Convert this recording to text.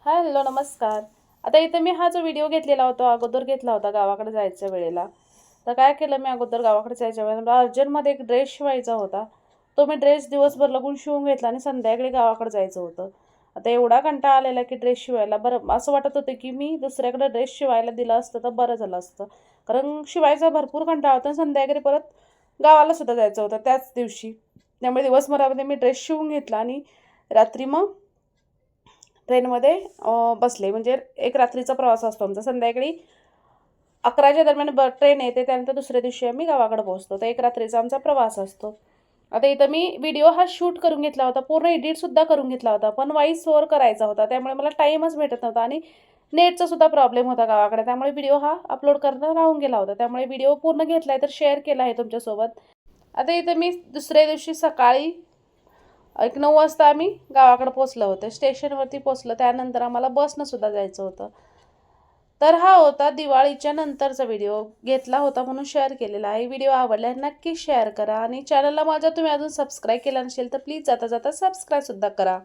Hello नमस्कार. आता इथे मी हा जो व्हिडिओ घेतलेला होता अगोदर घेतला होता गावाकडे जायच्या वेळेला. तर काय केलं मी अगोदर गावाकडे जायच्या वेळेला मला अर्जंटमध्ये एक ड्रेस शिवायचा होता. तो मी ड्रेस दिवसभर लागून शिवून घेतला आणि संध्याकाळी गावाकडे जायचं होतं. आता एवढा कंटाळा आलेला की ड्रेस शिवायला बरं असं वाटत होतं की मी दुसऱ्याकडे ड्रेस शिवायला दिला असतं तर बरं झालं असतं. कारण शिवायचा भरपूर कंटाळा होता आणि संध्याकाळी परत गावाला सुद्धा जायचं होतं त्याच दिवशी. त्यामुळे दिवसभरामध्ये मी ड्रेस शिवून घेतला आणि रात्री मग ट्रेनमध्ये बसले. म्हणजे एक रात्रीचा प्रवास असतो आमचा. संध्याकाळी 11च्या दरम्यान ट्रेन येते. त्यानंतर दुसऱ्या दिवशी आम्ही गावाकडे पोहोचतो. तर एक रात्रीचा आमचा प्रवास असतो. आता इथं मी व्हिडिओ हा शूट करून घेतला होता. पूर्ण एडिटसुद्धा करून घेतला होता. पण व्हॉईस ओव्हर करायचा होता. त्यामुळे मला टाईमच भेटत नव्हता आणि नेटचा सुद्धा प्रॉब्लेम होता गावाकडे. त्यामुळे व्हिडिओ हा अपलोड करणं राहून गेला होता. त्यामुळे व्हिडिओ पूर्ण घेतला तर शेअर केला आहे तुमच्यासोबत. आता इथं मी दुसऱ्या दिवशी सकाळी एक 9 वाजता आम्ही गावाकडे पोहोचलो होतो. स्टेशनवरती पोहोचलो. त्यानंतर आम्हाला बसनं सुद्धा जायचं होतं. तर हा होता दिवाळीच्या नंतरचा व्हिडिओ. घेतला होता म्हणून शेअर केलेला आहे. व्हिडिओ आवडल्यास नक्की शेअर करा आणि चॅनलला माझ्या तुम्ही अजून सबस्क्राईब केला नसेल तर प्लीज जाता जाता सबस्क्राईबसुद्धा करा.